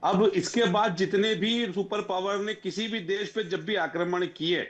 अब इसके बाद जितने भी सुपर पावर ने किसी भी देश पे जब भी आक्रमण किए,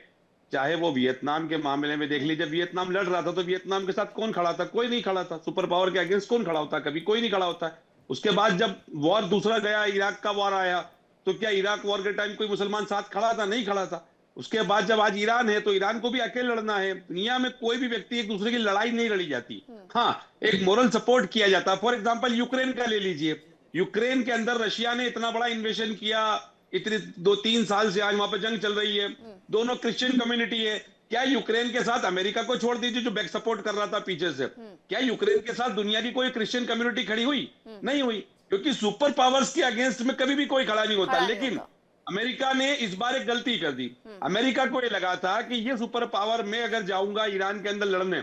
चाहे वो वियतनाम के मामले में देख लीजिए, वियतनाम लड़ रहा था तो वियतनाम के साथ कौन खड़ा था? कोई नहीं खड़ा था। सुपर पावर के अगेंस्ट कौन खड़ा होता? कभी कोई नहीं खड़ा होता। उसके बाद जब वॉर दूसरा गया, इराक का वॉर आया, तो क्या इराक वॉर के टाइम कोई मुसलमान साथ खड़ा था? नहीं खड़ा था। उसके बाद जब आज ईरान है, तो ईरान को भी अकेले लड़ना है। दुनिया में कोई भी व्यक्ति एक दूसरे की लड़ाई नहीं लड़ी जाती। हाँ, एक मोरल सपोर्ट किया जाता है। फॉर एग्जाम्पल यूक्रेन का ले लीजिए। यूक्रेन के अंदर रशिया ने इतना बड़ा इन्वेशन किया, इतने 2-3 साल से आज वहां पर जंग चल रही है, दोनों क्रिश्चियन कम्युनिटी है। क्या यूक्रेन के साथ, अमेरिका को छोड़ दीजिए जो बैक सपोर्ट कर रहा था पीछे से, क्या यूक्रेन के साथ दुनिया की कोई क्रिश्चियन कम्युनिटी खड़ी हुई? नहीं हुई। क्योंकि सुपर पावर्स के अगेंस्ट में कभी भी कोई खड़ा नहीं होता। खड़ा नहीं लेकिन होता। अमेरिका ने इस बार एक गलती कर दी। अमेरिका को ये लगा था कि ये सुपर पावर में अगर जाऊंगा ईरान के अंदर लड़ने,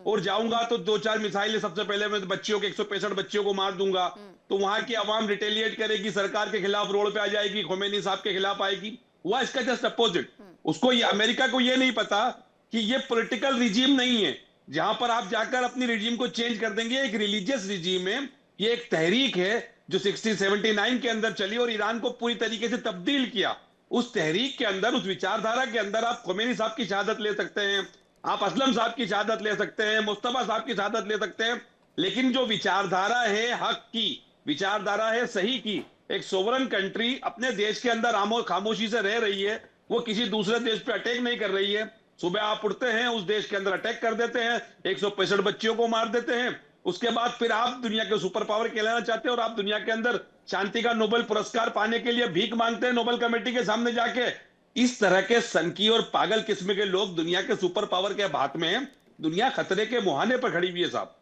और जाऊंगा तो 2-4 मिसाइलें, सबसे पहले मैं बच्चियों के 165 बच्चियों को मार दूंगा, तो वहां की आवाम रिटेलिएट करेगी, सरकार के खिलाफ रोड पे आ जाएगी, खोमेनी साहब के खिलाफ आएगी। हुआ इसका जस्ट अपोजिट। उसको ये, अमेरिका को ये नहीं पता कि ये पॉलिटिकल रिजीम नहीं है जहां पर आप जाकर अपनी रिजीम को चेंज कर देंगे। एक रिलीजियस रिजीम है। ये एक तहरीक है जो 1679 के अंदर चली और ईरान को पूरी तरीके से तब्दील किया। उस तहरीक के अंदर, उस विचारधारा के अंदर आप खोमेनी साहब की शहादत ले सकते हैं, आप असलम साहब की शहादत ले सकते हैं, मुस्तफा साहब की शहादत ले सकते हैं। लेकिन जो विचारधारा है हक की, विचारधारा है सही की, एक सोवरन कंट्री अपने देश के अंदर खामोशी से रह रही है, वो किसी दूसरे देश पे अटैक नहीं कर रही है। सुबह आप उठते हैं, उस देश के अंदर अटैक कर देते हैं, 165 बच्चियों को मार देते हैं। उसके बाद फिर आप दुनिया के सुपर पावर कहलाना चाहते हैं और आप दुनिया के अंदर शांति का नोबेल पुरस्कार पाने के लिए भीख मांगते हैं नोबेल कमेटी के सामने जाके। इस तरह के सनकी और पागल किस्म के लोग दुनिया के सुपर पावर के हाथ में हैं। दुनिया खतरे के मुहाने पर खड़ी हुई है साहब,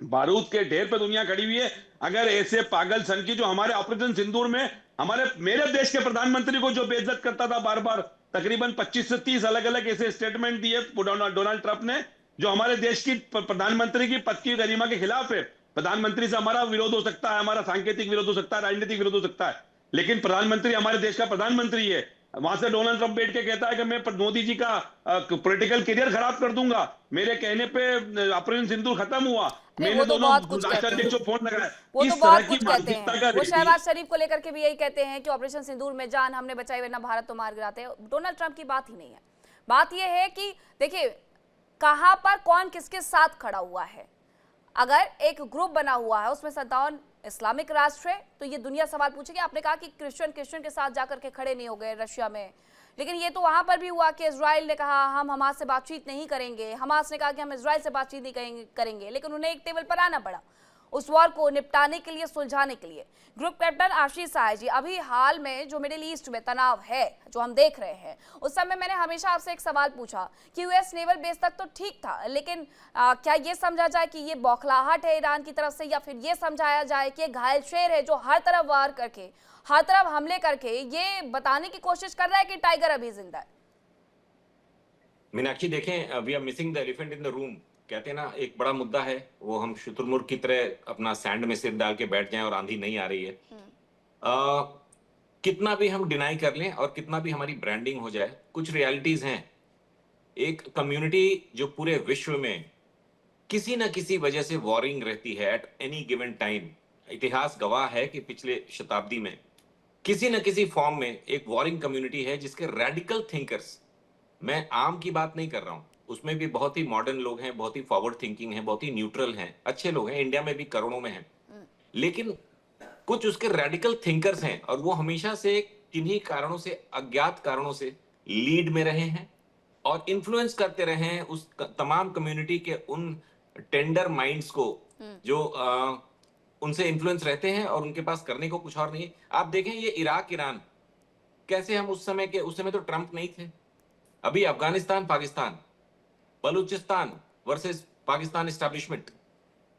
बारूद के ढेर पे दुनिया खड़ी हुई है। अगर ऐसे पागल सन की, जो हमारे ऑपरेशन सिंदूर में हमारे मेरे देश के प्रधानमंत्री को जो बेइज्जत करता था बार बार, तकरीबन 25 से 30 अलग अलग ऐसे स्टेटमेंट दिए डोनाल्ड ट्रंप ने, जो हमारे देश की प्रधानमंत्री की पद की गरिमा के खिलाफ है। प्रधानमंत्री से हमारा विरोध हो सकता है, हमारा सांकेतिक विरोध हो सकता है, राजनीतिक विरोध हो सकता है, लेकिन प्रधानमंत्री हमारे देश का प्रधानमंत्री है। वहां से डोनाल्ड ट्रंप बैठ के कहता है कि मैं मोदी जी का पॉलिटिकल करियर खराब कर दूंगा, मेरे कहने पे ऑपरेशन सिंदूर खत्म हुआ, नहीं, वो मैंने तो दोनों बहुत कुछ कहते राष्ट्राध्यक्ष हैं। को फोन लगाया। वो तो इस तरह बहुत की कुछ कहते मानसिकता हैं। का वो व्यक्ति। शहबाज शरीफ को लेकर के भी यही कहते हैं कि ऑपरेशन सिंदूर में जान हमने बचाई वरना भारत तो मार गिराते हैं। डोनाल्ड ट्रंप की बात ही नहीं है। बात यह है कि देखिए, कहां पर कौन किसके साथ खड़ा हुआ है। अगर एक ग्रुप बना हुआ है, उसमें 57 इस्लामिक राष्ट्र है, तो ये दुनिया सवाल पूछेगी। आपने कहा कि क्रिश्चियन के साथ जाकर के खड़े नहीं हो गए रशिया में, लेकिन ये तो वहां पर भी हुआ कि इजराइल ने कहा हम हमास से बातचीत नहीं करेंगे, हमास ने कहा कि हम इजराइल से बातचीत नहीं करेंगे, लेकिन उन्हें एक टेबल पर आना पड़ा उस वॉर को निपटाने के लिए, सुलझाने के लिए। ग्रुप कैप्टन आशीष सहाय जी, अभी हाल में जो मिडिल ईस्ट में तनाव है जो हम देख रहे हैं, उस समय मैंने हमेशा आपसे एक सवाल पूछा कि यूएस नेवल बेस तक तो ठीक था, लेकिन क्या ये समझा जाए कि ये बौखलाहट है ईरान की तरफ से, या फिर ये समझाया जाए कि घायल शेर है जो हर तरफ वार करके, हर तरफ हमले करके ये बताने की कोशिश कर रहा है कि टाइगर अभी जिंदा है। मीनाक्षी देखें, we are missing the elephant in the room. कहते हैं ना, एक बड़ा मुद्दा है, वो हम शुतुरमुर्ग की तरह अपना सैंड में सिर डाल के बैठ जाएं और आंधी नहीं आ रही है। कितना भी हम डिनाई कर लें और कितना भी हमारी ब्रांडिंग हो जाए, कुछ रियलिटीज हैं। एक कम्युनिटी जो पूरे विश्व में किसी ना किसी वजह से वॉरिंग रहती है एट एनी गिवन टाइम। इतिहास गवाह है कि पिछले शताब्दी में किसी न किसी फॉर्म में एक वॉरिंग कम्युनिटी है जिसके रेडिकल थिंकर्स, मैं आम की बात नहीं कर रहा हूं, उसमें भी बहुत ही मॉडर्न लोग हैं, बहुत ही फॉरवर्ड थिंकिंग हैं, बहुत ही न्यूट्रल हैं, अच्छे लोग हैं, इंडिया में भी करोड़ों में हैं, लेकिन कुछ उसके रेडिकल थिंकर्स हैं और वो हमेशा से किन्हीं कारणों से, अज्ञात कारणों से लीड में रहे हैं और इन्फ्लुएंस करते रहे हैं उस तमाम कम्युनिटी के उन टेंडर माइंड्स को जो उनसे इन्फ्लुएंस रहते हैं और उनके पास करने को कुछ और नहीं। आप देखें ये इराक ईरान, कैसे हम उस समय तो ट्रंप नहीं थे, अभी अफगानिस्तान पाकिस्तान, बलूचिस्तान वर्सेस पाकिस्तान एस्टैब्लिशमेंट,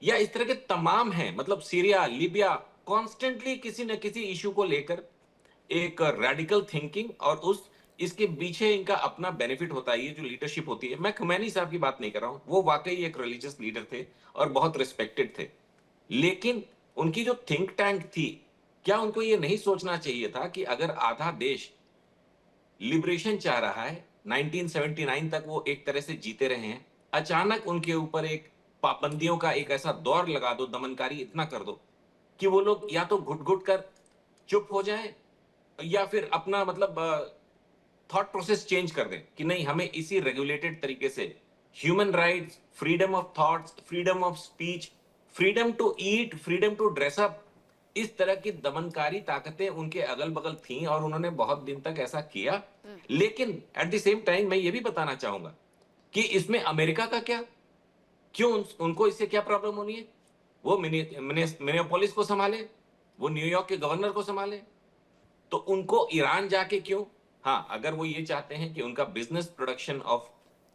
या इस तरह के तमाम हैं, मतलब सीरिया, लीबिया, कॉन्स्टेंटली किसी न किसी इशू को लेकर एक रेडिकल थिंकिंग, और उस इसके पीछे इनका अपना बेनिफिट होता है। ये जो लीडरशिप होती है, मैं खुमैनी साहब की बात नहीं कर रहा हूं, वो वाकई एक रिलीजियस लीडर थे और बहुत रिस्पेक्टेड थे, लेकिन उनकी जो थिंक टैंक थी, क्या उनको ये नहीं सोचना चाहिए था कि अगर आधा देश लिबरेशन चाह रहा है, 1979 तक वो एक तरह से जीते रहे हैं, अचानक उनके ऊपर एक पाबंदियों का एक ऐसा दौर लगा दो, दमनकारी इतना कर दो कि वो लोग या तो घुट घुट कर चुप हो जाएं या फिर अपना मतलब थॉट प्रोसेस चेंज कर दें कि नहीं, हमें इसी रेगुलेटेड तरीके से human rights, freedom of thoughts, freedom of speech, freedom to eat, freedom to dress up, इस तरह की दमनकारी ताकतें उनके अगल बगल थीं और उन्होंने बहुत दिन तक ऐसा किया। लेकिन एट द सेम टाइम मैं ये भी बताना चाहूंगा कि इसमें अमेरिका का क्या, क्यों उनको इससे क्या प्रॉब्लम होनी है? वो मिनियापोलिस को संभाले, वो न्यूयॉर्क के गवर्नर को संभाले, तो उनको ईरान जाके क्यों? हाँ, अगर वो ये चाहते हैं कि उनका business production of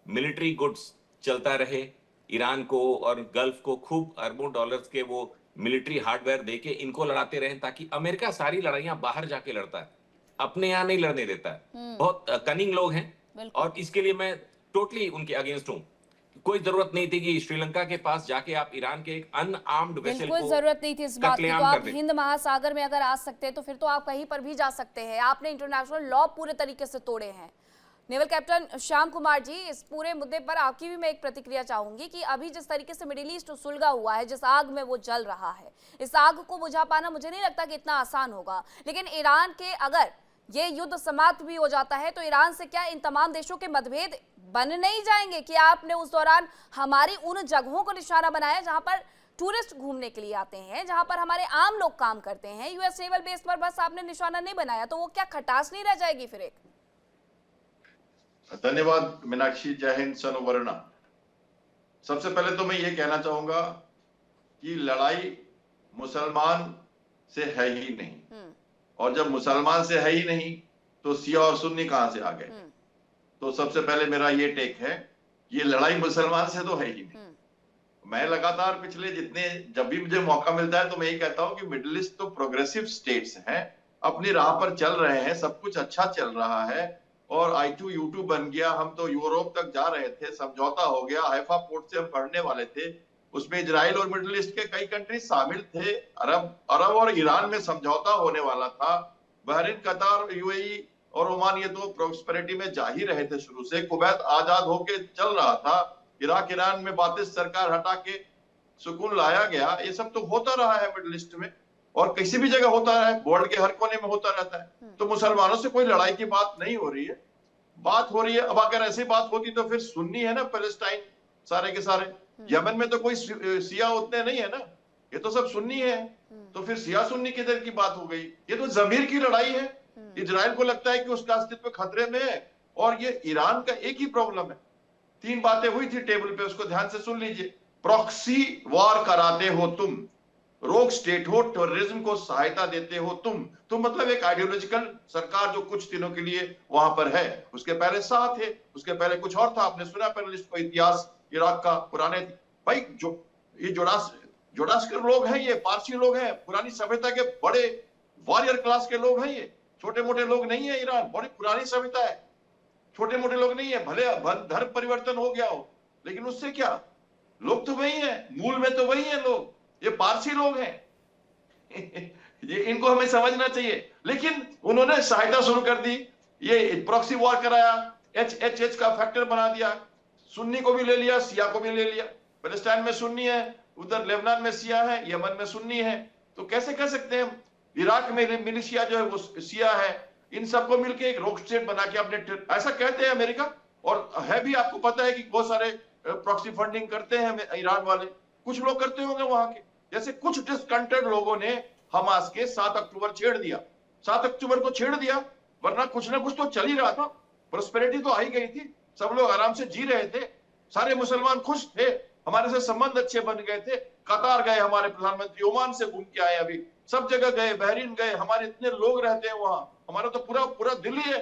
military goods चलता रहे, ईरान को और गल्फ को खूब अरबों डॉलर्स के वो मिलिट्री हार्डवेयर देके इनको लड़ाते रहें, ताकि अमेरिका सारी लड़ाइयां बाहर जाके लड़ता है, अपने यहाँ नहीं लड़ने देता है। बहुत कनिंग लोग हैं और इसके लिए मैं टोटली उनके अगेंस्ट हूं। कोई जरूरत नहीं थी कि श्रीलंका के पास जाके आप ईरान के एक अनआर्म्ड वेसल को बिल्कुल जरूरत नहीं थी इस बात की। तो कत्लेआम आप कर दें। हिंद महासागर में अगर आ सकते हैं तो फिर तो आप कहीं पर भी जा सकते हैं। आपने इंटरनेशनल लॉ पूरे तरीके से तोड़े हैं। नेवल कैप्टन श्याम कुमार जी, इस पूरे मुद्दे पर आपकी भी मैं एक प्रतिक्रिया चाहूंगी कि अभी जिस तरीके से मिडिल ईस्ट सुलगा हुआ है, जिस आग में वो जल रहा है, इस आग को बुझा पाना मुझे नहीं लगता कि इतना आसान होगा। लेकिन ईरान के अगर ये युद्ध समाप्त भी हो जाता है तो ईरान से क्या इन तमाम देशों के मतभेद बन नहीं जाएंगे कि आपने उस दौरान हमारी उन जगहों को निशाना बनाया जहां पर टूरिस्ट घूमने के लिए आते हैं, जहां पर हमारे आम लोग काम करते हैं, यूएस नेवल बेस पर बस आपने निशाना नहीं बनाया, तो वो क्या खटास नहीं रह जाएगी फिर एक? धन्यवाद मीनाक्षी। जय हिंद, सनोवर्णा। सबसे पहले तो मैं ये कहना चाहूंगा कि लड़ाई मुसलमान से है ही नहीं, और जब मुसलमान से है ही नहीं तो शिया और सुन्नी कहां से आ गए? तो सबसे पहले मेरा ये टेक है, ये लड़ाई मुसलमान से तो है ही नहीं। मैं लगातार पिछले जब भी मुझे मौका मिलता है तो मैं ये कहता हूं कि मिडिल ईस्ट तो प्रोग्रेसिव स्टेट्स हैं, अपनी राह पर चल रहे हैं, सब कुछ अच्छा चल रहा है, और I2U2 बन गया, हम तो यूरोप तक जा रहे थे, समझौता हो गया, हैफा पोर्ट से हम पढ़ने वाले थे, उसमें इजराइल और मिडिल ईस्ट के कई कंट्री शामिल थे, अरब और ईरान में समझौता होने वाला था, बहरीन, कतार, यूएई और ओमान ये तो प्रोस्पेरिटी में जा ही रहे थे शुरू से, कुवैत आजाद होके चल रहा था, इराक ईरान में बातिस सरकार हटा के सुकून लाया गया। ये सब तो होता रहा है मिडिल ईस्ट में, और किसी भी जगह होता रहा है, वर्ल्ड के हर कोने में होता रहता है। तो मुसलमानों से कोई लड़ाई की बात नहीं हो रही है, बात हो रही है। अब अगर ऐसी बात होती तो फिर सुन्नी है ना पैलेस्टाइन सारे के सारे, यमन में तो कोई शिया उतने नहीं है ना, ये तो सब सुन्नी है, तो फिर शिया सुन्नी किधर की बात हो गई? ये तो जमीर की लड़ाई है। इजराइल को लगता है कि उसका अस्तित्व खतरे में है, और ये ईरान का एक ही प्रॉब्लम है। 3 बातें हुई थी टेबल पे, उसको ध्यान से सुन लीजिए। प्रॉक्सी वॉर कराते हो तुम, रोग स्टेट हो, टेररिज्म को सहायता देते हो तुम मतलब एक आइडियोलॉजिकल सरकार जो कुछ दिनों के लिए वहां पर है। उसके पहले शाह थे, उसके पहले कुछ और था, आपने सुना पैनलिस्ट को इतिहास इराक का पुराने भाई, जो ये जोड़ास्कर लोग हैं, ये पारसी लोग हैं, पुरानी सभ्यता के बड़े वॉरियर क्लास के लोग हैं, ये छोटे मोटे लोग नहीं है। ईरान बड़ी पुरानी सभ्यता है, छोटे मोटे लोग नहीं है। भले धर्म परिवर्तन हो गया हो, लेकिन उससे क्या, लोग तो वही है, मूल में तो वही है लोग, ये पारसी लोग हैं। ये इनको हमें समझना चाहिए। लेकिन उन्होंने सहायता शुरू कर दी, ये प्रॉक्सी वॉर कराया, एच का फैक्टर बना दिया, सुन्नी को भी ले लिया, शिया को भी ले लिया। पैलेस्टाइन में सुन्नी है, उधर लेबनान में शिया है, यमन में सुन्नी है, तो कैसे कह सकते हैं? इराक में मिलिशिया जो है वो शिया है। इन सबको मिलकर एक रोक स्टेट बना के अपने, ऐसा कहते हैं अमेरिका, और है भी, आपको पता है कि बहुत सारे प्रॉक्सी फंडिंग करते हैं ईरान वाले, कुछ लोग करते होंगे वहां के। जैसे कुछ डिस्कंटेंट लोगों ने हमास के 7 अक्टूबर छेड़ दिया, 7 अक्टूबर को छेड़ दिया, वरना कुछ ना कुछ तो चल ही रहा था, प्रोस्पेरिटी तो आ ही गई थी, सब लोग आराम से जी रहे थे, सारे मुसलमान खुश थे, हमारे से संबंध अच्छे बन गए थे। कतार गए हमारे प्रधानमंत्री, ओमान से घूम के आए, अभी सब जगह गए, बहरीन गए, हमारे इतने लोग रहते हैं वहां, हमारा तो पूरा दिल्ली है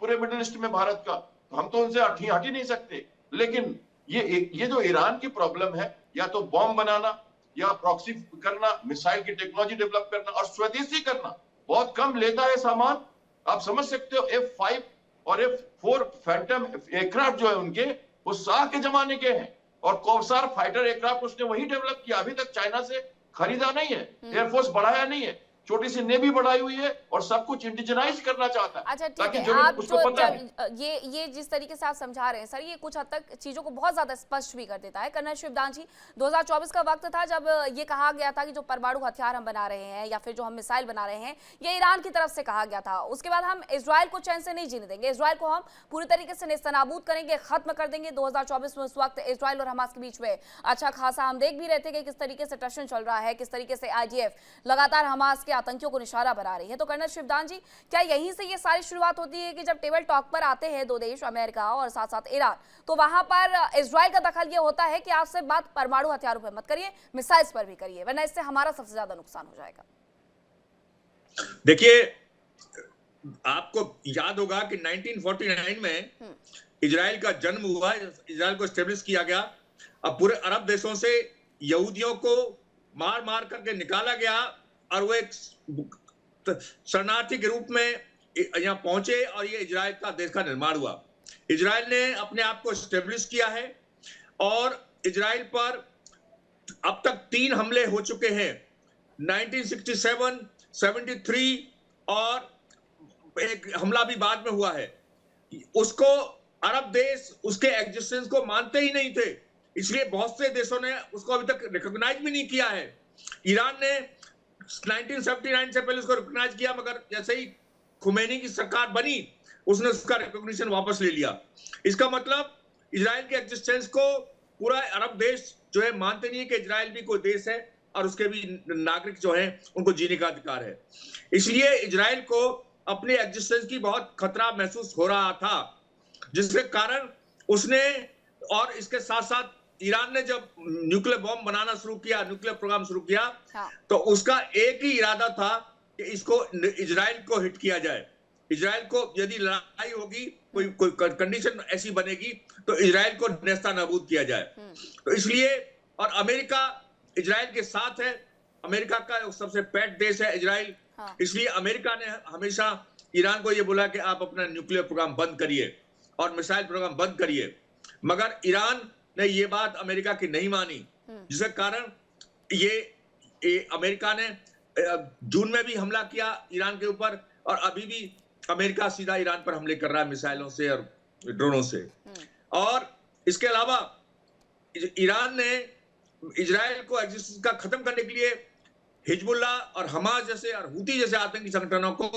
पूरे मिडिल ईस्ट में भारत का, तो हम तो उनसे हट ही नहीं सकते। लेकिन ये जो ईरान की प्रॉब्लम है, या तो बॉम्ब बनाना, या प्रॉक्सी करना, मिसाइल की टेक्नोलॉजी डेवलप करना, और स्वदेशी करना, बहुत कम लेता है सामान। आप समझ सकते हो, F5 और F4 फैंटम एयरक्राफ्ट जो है उनके, वो शाह के जमाने के हैं, और कौसार फाइटर एयरक्राफ्ट उसने वही डेवलप किया, अभी तक चाइना से खरीदा नहीं है, एयरफोर्स बढ़ाया नहीं है। छोटी सी नेवी बढ़ाई हुई है और सब कुछ इंडिजनाइज करना चाहता है। अच्छा ठीक ताकि है, जो आप उसको पता है। ये जिस तरीके से आप समझा रहे हैं सर, ये कुछ हद तक चीजों को बहुत ज्यादा स्पष्ट भी कर देता है। कर्नल शिवदान जी, 2024 का वक्त था जब ये कहा गया था कि जो परमाणु हथियार हम बना रहे हैं या फिर जो हम मिसाइल बना रहे हैं, ये ईरान की तरफ से कहा गया था। उसके बाद हम इजराइल को चैन से नहीं जीने देंगे, इजराइल को हम पूरी तरीके से नेस्तनाबूद करेंगे, खत्म कर देंगे। 2024 में उस वक्त इजराइल और हमास के बीच में अच्छा खासा हम देख भी रहे थे कि किस तरीके से टेंशन चल रहा है, किस तरीके से IDF लगातार हमास के आतंकियों को निशाना बना रही है। तो कर्नल शिवदान जी, क्या यहीं से ये सारी शुरुआत होती है कि जब टेबल टॉक पर आते हैं दो देश, अमेरिका और साथ साथ ईरान, तो वहां पर इजराइल का दखल ये होता है कि आपसे बात परमाणु हथियारों पर मत करिए, मिसाइल्स पर भी करिए, वरना इससे हमारा सबसे ज्यादा नुकसान हो जाएगा। देखिए, आपको याद होगा कि 1949 में इजराइल का जन्म हुआ, इजराइल को एस्टेब्लिश किया गया। अब पूरे अरब देशों से यहूदियों को मार मार करके निकाला गया और वो एक शरणार्थी के रूप में यहाँ पहुंचे और ये इजराइल का देश का निर्माण हुआ। इजराइल ने अपने आप को एस्टेब्लिश किया है और इजराइल पर अब तक 3 हमले हो चुके हैं, 1967, 73 और एक हमला भी बाद में हुआ है। उसको अरब देश उसके एग्जिस्टेंस को मानते ही नहीं थे, इसलिए बहुत से देशों ने उसको अभी तक रिकॉग्नाइज भी नहीं किया है। ईरान ने 1979 से पहले उसको रिकॉग्नाइज किया, मगर जैसे ही खुमैनी की सरकार बनी उसने उसका रिकॉग्निशन वापस ले लिया। इसका मतलब इजराइल के एग्जिस्टेंस को पूरा अरब देश जो है मानते नहीं है कि इजराइल भी कोई देश है और उसके भी नागरिक जो हैं उनको जीने का अधिकार है। इसलिए इजराइल को अपने एग्जिस्टेंस की बहुत खतरा महसूस हो रहा था, जिसके कारण उसने, और इसके साथ साथ ईरान ने जब न्यूक्लियर बॉम्ब बनाना शुरू किया, न्यूक्लियर प्रोग्राम शुरू किया, तो उसका एक ही इरादा था कि इसको इजराइल को हिट किया जाए। इजराइल को यदि लड़ाई होगी, कोई कंडीशन ऐसी बनेगी तो इजराइल को नेस्तनाबूद किया जाए। तो इसलिए, और अमेरिका इजराइल के साथ है, अमेरिका का सबसे पेट देश है इजराइल। इसलिए अमेरिका ने हमेशा ईरान को यह बोला कि आप अपना न्यूक्लियर प्रोग्राम बंद करिए और मिसाइल प्रोग्राम बंद करिए, मगर ईरान ने ये बात अमेरिका की नहीं मानी, जिसके कारण ये अमेरिका ने जून में भी हमला किया ईरान के ऊपर, और अभी भी अमेरिका सीधा ईरान पर हमले कर रहा है मिसाइलों से और ड्रोनों से। और इसके अलावा ईरान ने इजराइल को एग्जिस्टेंस का खत्म करने के लिए हिजबुल्लाह और हमास जैसे और हूती जैसे आतंकी संगठनों को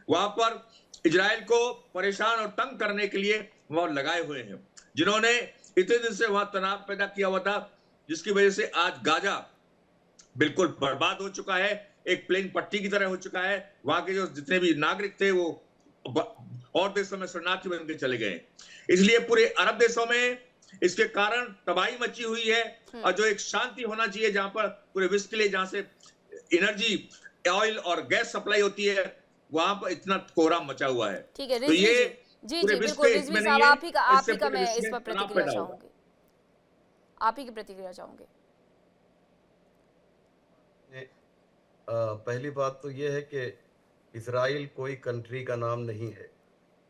वहां पर इजराइल को परेशान और तंग करने के लिए वहां लगाए हुए हैं, जिन्होंने इतने दिन से वहां तनाव पैदा किया हुआ था, जिसकी वजह से आज गाजा बिल्कुल बर्बाद हो चुका है, एक प्लेन पट्टी की तरह हो चुका है। वहां के जो जितने भी नागरिक थे वो और देशों में शरणार्थी बन के चले गए। इसलिए पूरे अरब देशों में इसके कारण तबाही मची हुई है, और जो एक शांति होना चाहिए जहां पर पूरे विश्व के लिए, जहां से एनर्जी, ऑयल और गैस सप्लाई होती है, वहां पर इतना कोहराम मचा हुआ है। ठीक है, तो ये जी बिल्कुल रिजवी साहब, आप ही का मैं इस पर प्रतिक्रिया चाहूंगी, आप ही की प्रतिक्रिया चाहूंगी। पहली बात तो ये है कि इजराइल कोई कंट्री का नाम नहीं है,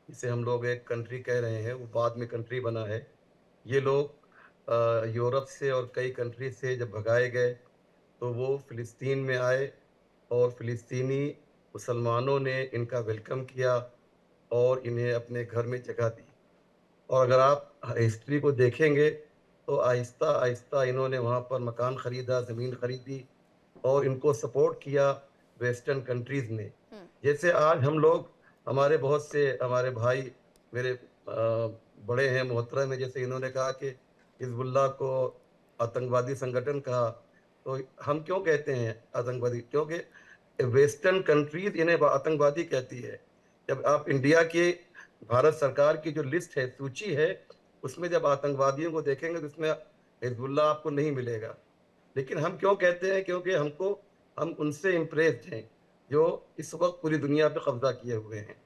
इसे हम लोग एक कंट्री कह रहे हैं, वो बाद में कंट्री बना है। ये लोग यूरोप से और कई कंट्री से जब भगाए गए तो वो फ़िलिस्तीन में आए और फ़िलिस्तीनी मुसलमानों ने इनका वेलकम किया और इन्हें अपने घर में जगह दी। और अगर आप हिस्ट्री को देखेंगे तो आहिस्ता आहिस्ता इन्होंने वहाँ पर मकान ख़रीदा, ज़मीन ख़रीदी और इनको सपोर्ट किया वेस्टर्न कंट्रीज़ ने। जैसे आज हम लोग, हमारे बहुत से हमारे भाई मेरे बड़े हैं मोहतरम में, जैसे इन्होंने कहा कि हिजबुल्लाह को आतंकवादी संगठन कहा, तो हम क्यों कहते हैं आतंकवादी? क्योंकि वेस्टर्न कंट्रीज इन्हें आतंकवादी कहती है। जब आप इंडिया के, भारत सरकार की जो लिस्ट है, सूची है, उसमें जब आतंकवादियों को देखेंगे तो उसमें हिजबुल्लाह आपको नहीं मिलेगा। लेकिन हम क्यों कहते हैं? क्योंकि हम उनसे इम्प्रेस्ड हैं जो इस वक्त पूरी दुनिया पे कब्जा किए हुए हैं।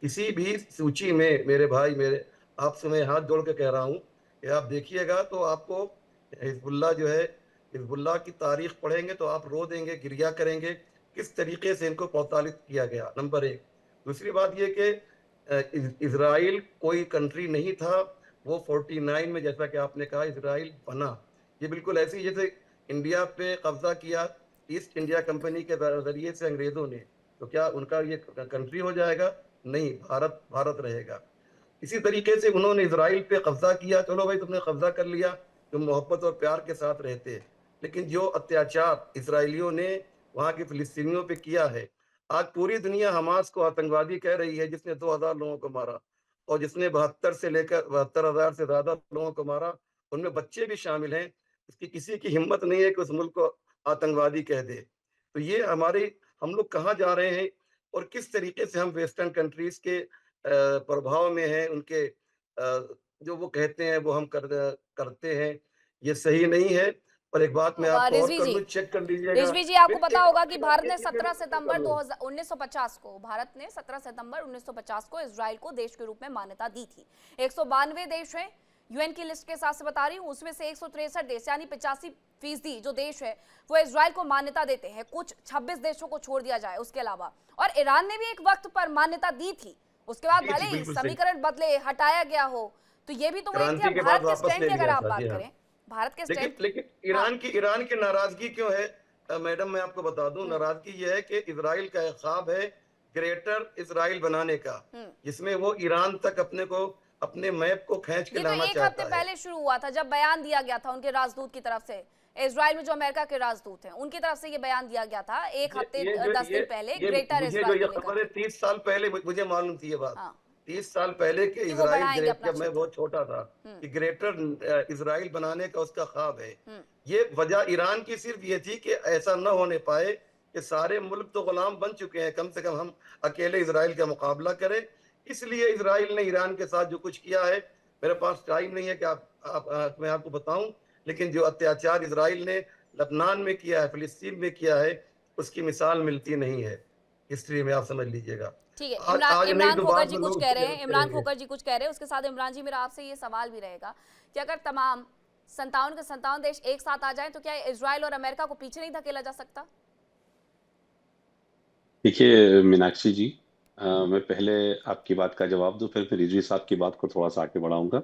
किसी भी सूची में मेरे भाई, मेरे आपसे मैं हाथ जोड़ के कह रहा हूँ कि आप देखिएगा तो आपको हिजबुल्लाह जो है, हिजबुल्लाह की तारीख पढ़ेंगे तो आप रो देंगे, गिरिया करेंगे किस तरीके से इनको प्रताड़ित किया गया, नंबर 1। दूसरी बात ये कि इजराइल कोई कंट्री नहीं था, वो 49 में, जैसा कि आपने कहा, इजराइल बना। ये बिल्कुल ऐसी जैसे इंडिया पे कब्जा किया ईस्ट इंडिया कंपनी के जरिए से अंग्रेजों ने, तो क्या उनका ये कंट्री हो जाएगा? नहीं, भारत भारत रहेगा। इसी तरीके से उन्होंने इजराइल पे कब्जा किया, चलो भाई तुमने कब्जा कर लिया, तुम मोहब्बत और प्यार के साथ रहते, लेकिन जो अत्याचार इसराइलियों ने वहां के फिलिस्तीनियों पे किया है, आज पूरी दुनिया हमास को आतंकवादी कह रही है, जिसने 2000 लोगों को मारा, और जिसने 72 से लेकर 72,000 से ज्यादा लोगों को मारा, उनमें बच्चे भी शामिल हैं। इसकी किसी की हिम्मत नहीं है कि उस मुल्क को आतंकवादी कह दे। तो ये हमारे, हम लोग कहाँ जा रहे हैं और किस तरीके से हम वेस्टर्न कंट्रीज के प्रभाव में हैं, उनके जो वो कहते हैं वो हम करते हैं, ये सही नहीं है। और एक बात मैं आपको और रिजवी कर जी, लूं, चेक कर लीजिएगा। रिजवी जी, आपको पता होगा कि भारत ने ये 17 सितंबर कर लो। 1950 को, भारत ने 17 सितंबर 1950 को इजराइल को देश के रूप में मान्यता दी थी। 192 देश हैं, यूएन की लिस्ट के हिसाब से बता रही हूँ, उसमें से 163 देश यानी 85% जो देश है वो इजराइल को मान्यता देते हैं, कुछ 26 देशों को छोड़ दिया जाए उसके अलावा। और ईरान ने भी एक वक्त पर मान्यता दी थी, उसके बाद भले ही समीकरण बदले, हटाया गया हो, तो ये भी तो वही थी। भारत के स्टैंड की अगर आप बात करें, भारत के स्टैंड, लेकिन ईरान की नाराजगी क्यों है मैडम? मैं आपको बता दूं, नाराजगी ये है कि इजराइल का एक ख्वाब है ग्रेटर इजराइल बनाने का, जिसमें वो ईरान तक अपने को, अपने मैप को खींच के ये तो लाना एक हफ्ते चाहता है। पहले शुरू हुआ था जब बयान दिया गया था उनके राजदूत की तरफ से, इजराइल में जो अमेरिका के राजदूत हैं उनकी तरफ से ये बयान दिया गया था एक हफ्ते 10 दिन पहले, ग्रेटर इजराइल ये खबर है 30 साल पहले मुझे मालूम थी ये बात। हाँ। 30 साल पहले के कि वो बढ़ाएंगे इजराइल, अपना जब मैं बहुत छोटा था, कि ग्रेटर इजराइल बनाने का उसका ख्वाब है। ये वजह ईरान की सिर्फ ये थी कि ऐसा न होने पाए कि सारे मुल्क तो गुलाम बन चुके हैं, कम से कम हम अकेले इजराइल का मुकाबला करें। इसलिए इजराइल ने ईरान के साथ जो कुछ किया है, मेरे पास टाइम नहीं है कि मैं आपको बताऊं, लेकिन जो अत्याचार इजराइल ने लबनान में किया है, फिलिस्तीन में किया है, उसकी मिसाल मिलती नहीं है हिस्ट्री में, आप समझ लीजिएगा। ठीक है। आज नहीं इमरान तो खोकर बाद जी में कुछ लोग कह रहे हैं, इमरान करेंगे। खोकर जी कुछ कह रहे हैं, उसके साथ इमरान जी मेरा आपसे ये सवाल भी रहेगा कि अगर तमाम 57 के 57 देश एक साथ आ जाएं तो क्या इजराइल और अमेरिका को पीछे नहीं धकेला जा सकता? देखिए मीनाक्षी जी, मैं पहले आपकी बात का जवाब दूं, फिर रिजवी साहब की बात को थोड़ा सा आगे बढ़ाऊंगा।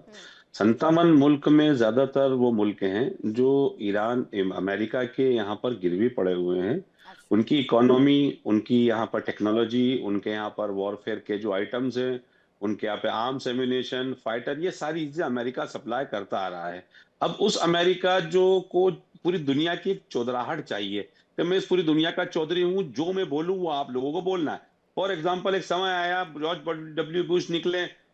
57 मुल्क में ज्यादातर वो मुल्क हैं जो ईरान, अमेरिका के यहाँ पर गिरवी पड़े हुए हैं। अच्छा। उनकी इकोनॉमी, उनकी यहाँ पर टेक्नोलॉजी, उनके यहाँ पर वॉरफेयर के जो आइटम्स हैं, उनके यहाँ पे आर्म्स, एम्यूनेशन, फाइटर, ये सारी चीजें अमेरिका सप्लाई करता आ रहा है। अब उस अमेरिका जो को पूरी दुनिया की एक चौधराहट चाहिए कि मैं इस पूरी दुनिया का चौधरी हूं, जो मैं बोलूं वो आप लोगों को बोलना है। फॉर एग्जाम्पल, एक समय आया, जॉर्ज डब्ल्यू बुश निकले,